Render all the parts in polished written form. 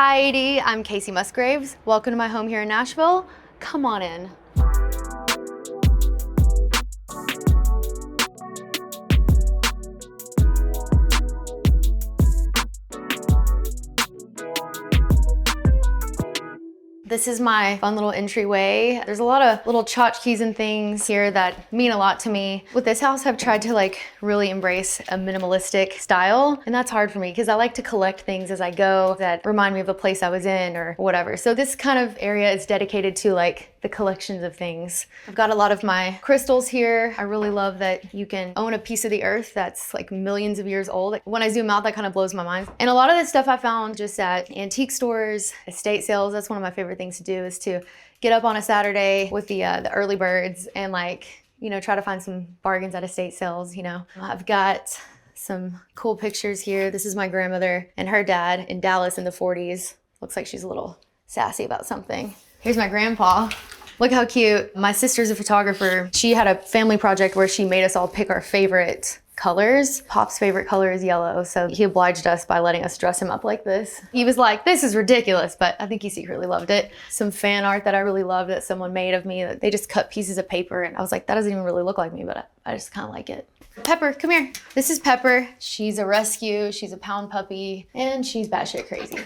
Heidi, I'm Kacey Musgraves. Welcome to my home here in Nashville. Come on in. This is my fun little entryway. There's a lot of little tchotchkes and things here that mean a lot to me. With this house, I've tried to really embrace a minimalistic style, and that's hard for me because I like to collect things as I go that remind me of a place I was in or whatever. So this kind of area is dedicated to the collections of things. I've got a lot of my crystals here. I really love that you can own a piece of the earth that's millions of years old. When I zoom out, that kind of blows my mind. And a lot of this stuff I found just at antique stores, estate sales. That's one of my favorite things to do, is to get up on a Saturday with the early birds and try to find some bargains at estate sales. I've got some cool pictures here. This is my grandmother and her dad in Dallas in the 40s. Looks like she's a little sassy about something. Here's my grandpa. Look how cute. My sister's a photographer. She had a family project where she made us all pick our favorite colors. Pop's favorite color is yellow, so he obliged us by letting us dress him up like this. He was like, this is ridiculous, but I think he secretly loved it. Some fan art that I really loved that someone made of me. They just cut pieces of paper, and I was like, that doesn't even really look like me, but I just kind of like it. Pepper, come here. This is Pepper. She's a rescue. She's a pound puppy, and she's batshit crazy.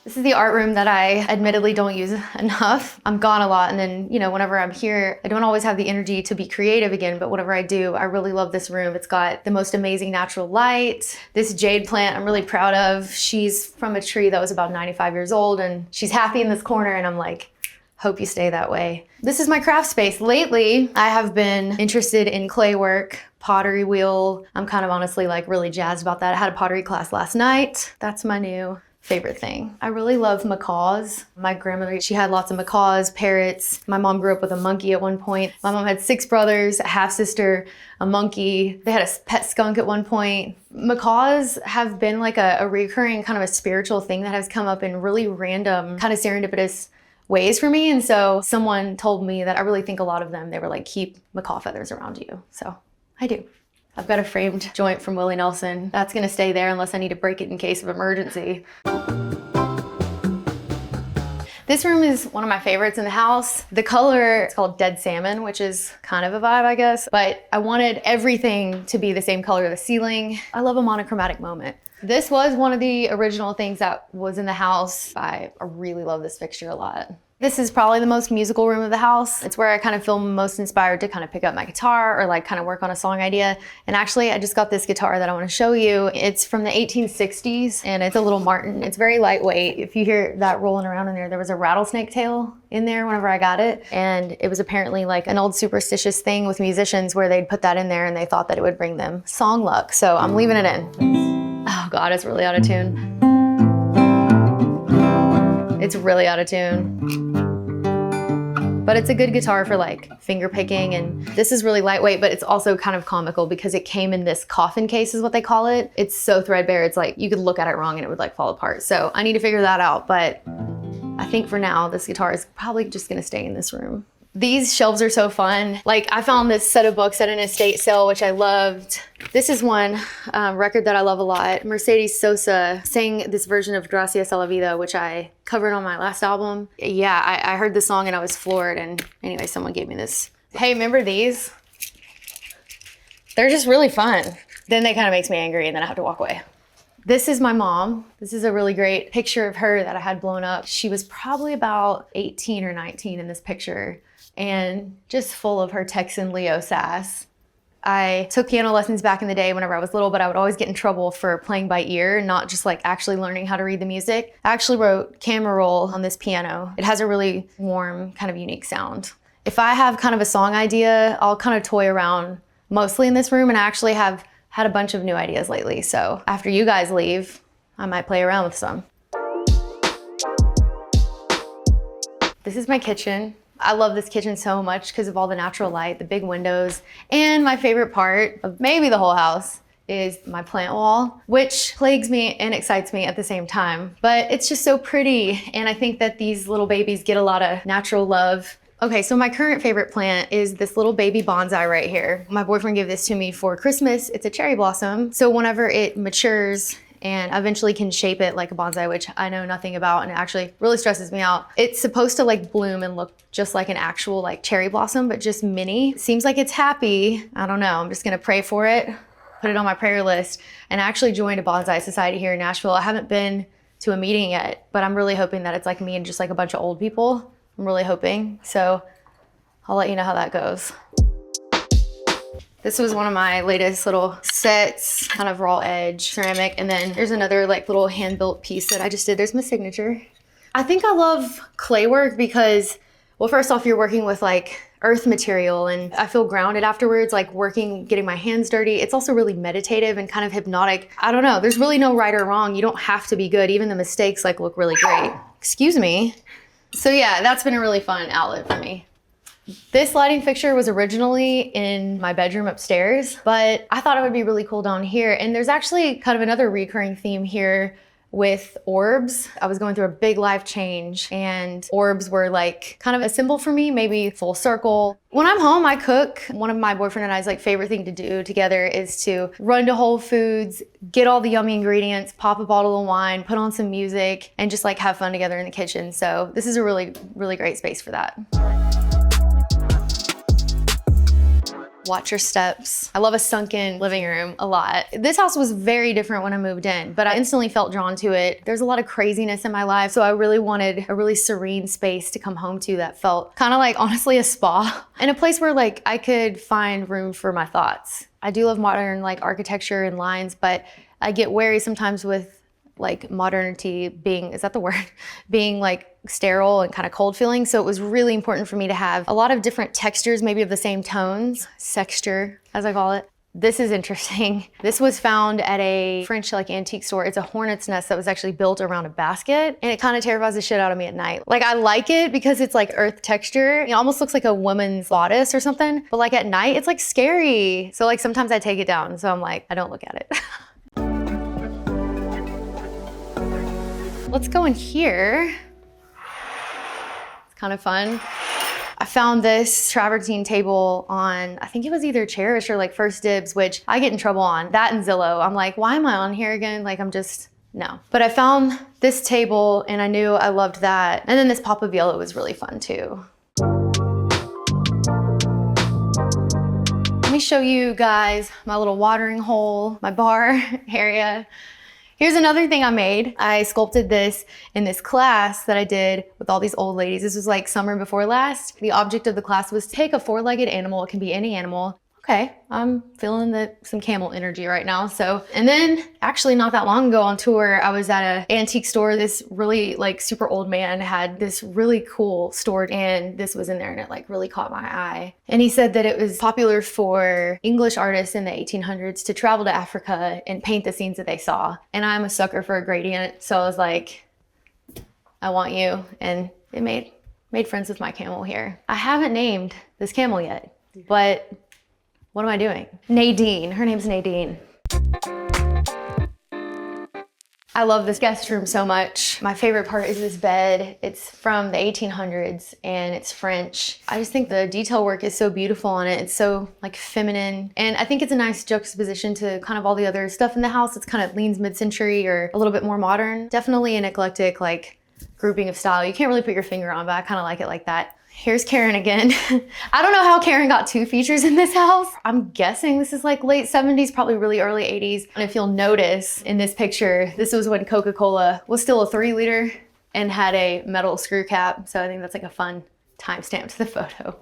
This is the art room that I admittedly don't use enough. I'm gone a lot, and then, whenever I'm here, I don't always have the energy to be creative again, but whenever I do, I really love this room. It's got the most amazing natural light. This jade plant I'm really proud of. She's from a tree that was about 95 years old, and she's happy in this corner, and I'm like, hope you stay that way. This is my craft space. Lately, I have been interested in clay work, pottery wheel. I'm kind of honestly really jazzed about that. I had a pottery class last night. That's my new favorite thing. I really love macaws. My grandmother, she had lots of macaws, parrots. My mom grew up with a monkey at one point. My mom had 6 brothers, a half-sister, a monkey. They had a pet skunk at one point. Macaws have been a recurring kind of a spiritual thing that has come up in really random, kind of serendipitous ways for me. And so someone told me that I really think a lot of them, they were keep macaw feathers around you. So I do. I've got a framed joint from Willie Nelson. That's gonna stay there unless I need to break it in case of emergency. This room is one of my favorites in the house. The color, it's called Dead Salmon, which is kind of a vibe, I guess, but I wanted everything to be the same color of the ceiling. I love a monochromatic moment. This was one of the original things that was in the house. I really love this fixture a lot. This is probably the most musical room of the house. It's where I kind of feel most inspired to kind of pick up my guitar or kind of work on a song idea. And actually, I just got this guitar that I want to show you. It's from the 1860s and it's a little Martin. It's very lightweight. If you hear that rolling around in there was a rattlesnake tail in there whenever I got it. And it was apparently an old superstitious thing with musicians where they'd put that in there and they thought that it would bring them song luck. So I'm leaving it in. Oh God, it's really out of tune. It's really out of tune. But it's a good guitar for finger picking, and this is really lightweight, but it's also kind of comical because it came in this coffin case is what they call it. It's so threadbare, it's you could look at it wrong and it would fall apart. So I need to figure that out, but I think for now, this guitar is probably just gonna stay in this room. These shelves are so fun. I found this set of books at an estate sale, which I loved. This is one record that I love a lot. Mercedes Sosa sang this version of Gracias a la Vida, which I covered on my last album. Yeah, I heard the song and I was floored. And anyway, someone gave me this. Hey, remember these? They're just really fun. Then they kind of makes me angry and then I have to walk away. This is my mom. This is a really great picture of her that I had blown up. She was probably about 18 or 19 in this picture, and just full of her Texan Leo sass. I took piano lessons back in the day whenever I was little, but I would always get in trouble for playing by ear, not just actually learning how to read the music. I actually wrote camera roll on this piano. It has a really warm, kind of unique sound. If I have kind of a song idea, I'll kind of toy around mostly in this room, and I actually have had a bunch of new ideas lately. So after you guys leave, I might play around with some. This is my kitchen. I love this kitchen so much because of all the natural light, the big windows, and my favorite part of maybe the whole house is my plant wall, which plagues me and excites me at the same time. But it's just so pretty, and I think that these little babies get a lot of natural love. Okay, so my current favorite plant is this little baby bonsai right here. My boyfriend gave this to me for Christmas. It's a cherry blossom. So whenever it matures and eventually can shape it like a bonsai, which I know nothing about and it actually really stresses me out. It's supposed to like bloom and look just like an actual like cherry blossom, but just mini. Seems like it's happy. I don't know. I'm just gonna pray for it, put it on my prayer list, and I actually joined a bonsai society here in Nashville. I haven't been to a meeting yet, but I'm really hoping that it's like me and just like a bunch of old people. I'm really hoping. So I'll let you know how that goes. This was one of my latest little sets, kind of raw edge ceramic. And then there's another like little hand-built piece that I just did. There's my signature. I think I love clay work because, well, first off, you're working with like earth material and I feel grounded afterwards, like working, getting my hands dirty. It's also really meditative and kind of hypnotic. I don't know, there's really no right or wrong. You don't have to be good. Even the mistakes like look really great. Excuse me. So yeah, that's been a really fun outlet for me. This lighting fixture was originally in my bedroom upstairs, but I thought it would be really cool down here. And there's actually kind of another recurring theme here with orbs. I was going through a big life change and orbs were like kind of a symbol for me, maybe full circle. When I'm home, I cook. One of my boyfriend and I's like favorite thing to do together is to run to Whole Foods, get all the yummy ingredients, pop a bottle of wine, put on some music, and just like have fun together in the kitchen. So this is a really, really great space for that. Watch your steps. I love a sunken living room a lot. This house was very different when I moved in, but I instantly felt drawn to it. There's a lot of craziness in my life, so I really wanted a really serene space to come home to that felt kind of like, honestly, a spa and a place where like I could find room for my thoughts. I do love modern like architecture and lines, but I get wary sometimes with like modernity being, is that the word? Being like sterile and kind of cold feeling. So it was really important for me to have a lot of different textures, maybe of the same tones, sexture, as I call it. This is interesting. This was found at a French like antique store. It's a hornet's nest that was actually built around a basket and it kind of terrifies the shit out of me at night. Like I like it because it's like earth texture. It almost looks like a woman's bodice or something, but like at night it's like scary. So like sometimes I take it down. So I'm like, I don't look at it. Let's go in here. It's kind of fun. I found this travertine table on, I think it was either Cherish or like First Dibs, which I get in trouble on. That and Zillow. I'm like, why am I on here again? Like I'm just, no. But I found this table and I knew I loved that. And then this pop of yellow was really fun too. Let me show you guys my little watering hole, my bar area. Here's another thing I made. I sculpted this in this class that I did with all these old ladies. This was like summer before last. The object of the class was take a four-legged animal. It can be any animal. Okay, I'm feeling some camel energy right now. So, and then actually not that long ago on tour, I was at an antique store. This really like super old man had this really cool store and this was in there and it like really caught my eye. And he said that it was popular for English artists in the 1800s to travel to Africa and paint the scenes that they saw. And I'm a sucker for a gradient. So I was like, I want you. And it made friends with my camel here. I haven't named this camel yet, but what am I doing? Nadine, her name's Nadine. I love this guest room so much. My favorite part is this bed. It's from the 1800s and it's French. I just think the detail work is so beautiful on it. It's so like feminine. And I think it's a nice juxtaposition to kind of all the other stuff in the house. It's kind of leans mid-century or a little bit more modern. Definitely an eclectic like grouping of style. You can't really put your finger on, but I kind of like it like that. Here's Karen again. I don't know how Karen got two features in this house. I'm guessing this is like late 70s, probably really early 80s. And if you'll notice in this picture, this was when Coca-Cola was still a 3-liter and had a metal screw cap. So I think that's like a fun timestamp to the photo.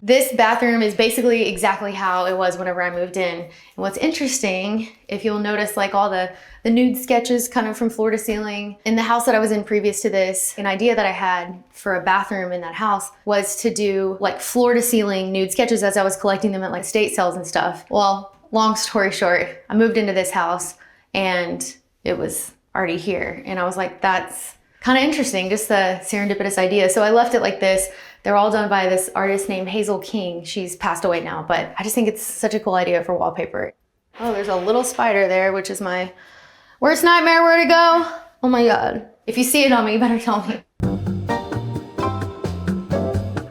This bathroom is basically exactly how it was whenever I moved in. And what's interesting, if you'll notice like all the nude sketches kind of from floor to ceiling. In the house that I was in previous to this, an idea that I had for a bathroom in that house was to do like floor to ceiling nude sketches as I was collecting them at like estate sales and stuff. Well, long story short, I moved into this house and it was already here. And I was like, that's kind of interesting, just the serendipitous idea. So I left it like this. They're all done by this artist named Hazel King. She's passed away now, but I just think it's such a cool idea for wallpaper. Oh, there's a little spider there, which is my worst nightmare where to go. Oh my God. If you see it on me, you better tell me.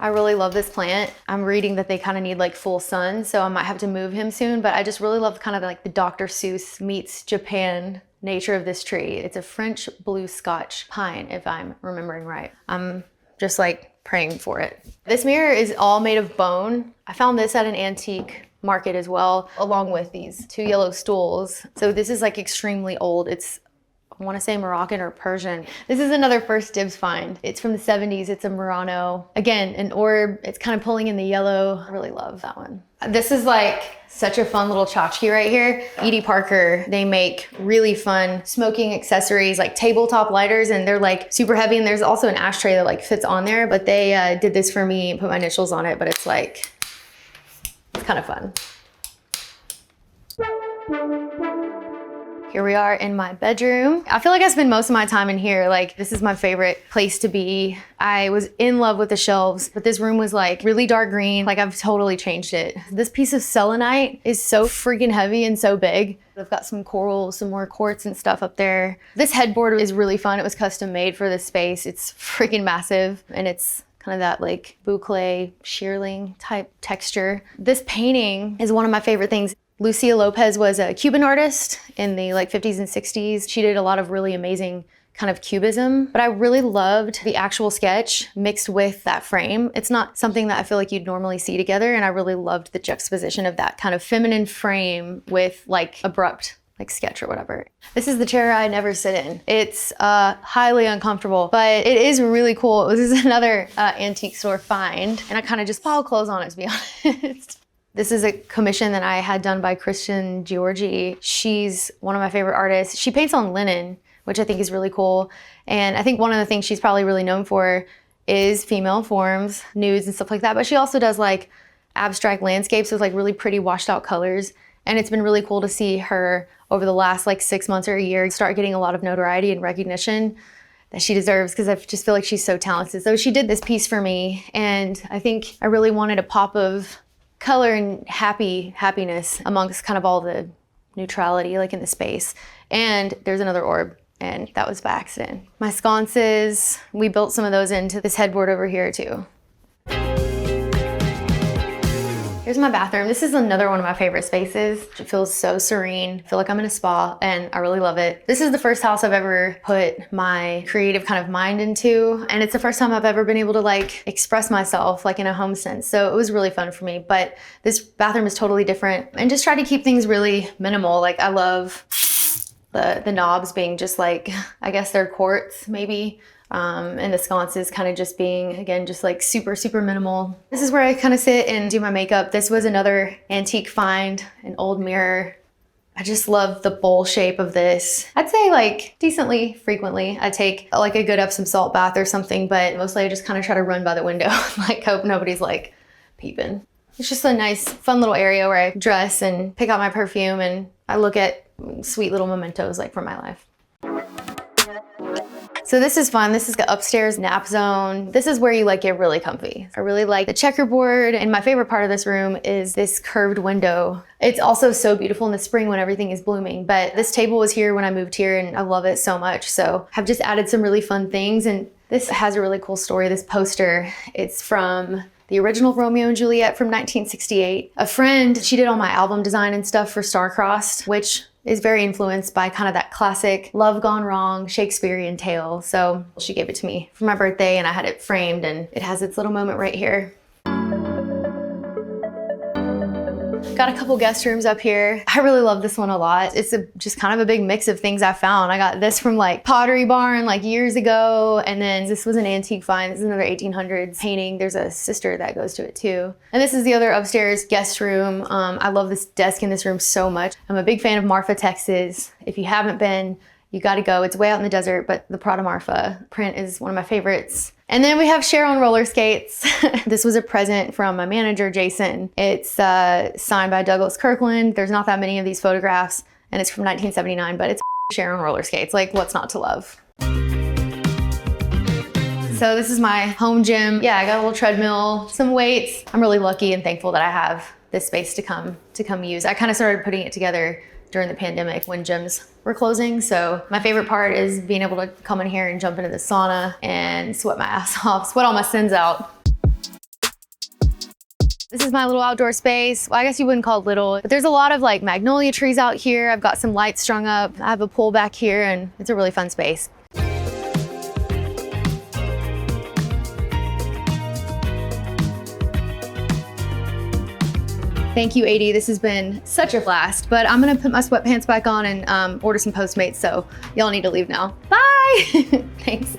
I really love this plant. I'm reading that they kind of need like full sun, so I might have to move him soon, but I just really love kind of like the Dr. Seuss meets Japan nature of this tree. It's a French blue Scotch pine, if I'm remembering right. I'm just like praying for it. This mirror is all made of bone. I found this at an antique market as well, along with these 2 yellow stools. So this is like extremely old. It's, I want to say Moroccan or Persian. This is another first dibs find. It's from the 70s. It's a Murano. Again, an orb. It's kind of pulling in the yellow. I really love that one. This is like such a fun little tchotchke right here. Edie Parker, they make really fun smoking accessories, like tabletop lighters, and they're like super heavy. And there's also an ashtray that like fits on there, but they did this for me and put my initials on it, but it's like, it's kind of fun. Here we are in my bedroom. I feel like I spend most of my time in here. Like, this is my favorite place to be. I was in love with the shelves, but this room was like really dark green. Like, I've totally changed it. This piece of selenite is so freaking heavy and so big. I've got some coral, some more quartz and stuff up there. This headboard is really fun. It was custom made for this space. It's freaking massive, and it's kind of that like boucle shearling type texture. This painting is one of my favorite things. Lucia Lopez was a Cuban artist in the like 50s and 60s. She did a lot of really amazing kind of cubism, but I really loved the actual sketch mixed with that frame. It's not something that I feel like you'd normally see together, and I really loved the juxtaposition of that kind of feminine frame with like abrupt like sketch or whatever. This is the chair I never sit in. It's highly uncomfortable, but it is really cool. This is another antique store find, and I kind of just pile clothes on it, to be honest. This is a commission that I had done by Christian Georgi. She's one of my favorite artists. She paints on linen, which I think is really cool. And I think one of the things she's probably really known for is female forms, nudes and stuff like that. But she also does like abstract landscapes with like really pretty washed out colors. And it's been really cool to see her over the last like 6 months or a year start getting a lot of notoriety and recognition that she deserves, because I just feel like she's so talented. So she did this piece for me, and I think I really wanted a pop of color and happiness amongst kind of all the neutrality like in the space. And there's another orb, and that was by accident. My sconces, we built some of those into this headboard over here too. Here's my bathroom. This is another one of my favorite spaces. It feels so serene. I feel like I'm in a spa, and I really love it. This is the first house I've ever put my creative kind of mind into, and it's the first time I've ever been able to like express myself like in a home sense. So it was really fun for me, but this bathroom is totally different, and just try to keep things really minimal. Like, I love the knobs being just like, I guess they're quartz maybe. And the sconces kind of just being, again, just like super, super minimal. This is where I kind of sit and do my makeup. This was another antique find, an old mirror. I just love the bowl shape of this. I'd say like decently frequently I take like a good Epsom salt bath or something, but mostly I just kind of try to run by the window, like hope nobody's like peeping. It's just a nice, fun little area where I dress and pick out my perfume, and I look at sweet little mementos like from my life. So this is fun. This is the upstairs nap zone. This is where you like get really comfy. I really like the checkerboard, and my favorite part of this room is this curved window. It's also so beautiful in the spring when everything is blooming, but this table was here when I moved here, and I love it so much. So I've just added some really fun things, and this has a really cool story, this poster. It's from the original Romeo and Juliet from 1968. A friend, she did all my album design and stuff for Star-Crossed, which is very influenced by kind of that classic love gone wrong Shakespearean tale. So she gave it to me for my birthday, and I had it framed, and it has its little moment right here. Got a couple guest rooms up here. I really love this one a lot. It's just kind of a big mix of things I found. I got this from like Pottery Barn like years ago, and then this was an antique find. This is another 1800s painting. There's a sister that goes to it too. And this is the other upstairs guest room. I love this desk in this room so much. I'm a big fan of Marfa, Texas. If you haven't been, you gotta go. It's way out in the desert, but the Prada Marfa print is one of my favorites. And then we have Cher on roller skates. This was a present from my manager, Jason. It's signed by Douglas Kirkland. There's not that many of these photographs, and it's from 1979, but it's Cher on roller skates. Like, what's not to love? So this is my home gym. Yeah, I got a little treadmill, some weights. I'm really lucky and thankful that I have this space to come use. I kind of started putting it together during the pandemic when gyms were closing. So my favorite part is being able to come in here and jump into the sauna and sweat my ass off, sweat all my sins out. This is my little outdoor space. Well, I guess you wouldn't call it little, but there's a lot of like magnolia trees out here. I've got some lights strung up. I have a pool back here and it's a really fun space. Thank you, AD. This has been such a blast, but I'm gonna put my sweatpants back on and order some Postmates, so y'all need to leave now. Bye! Thanks.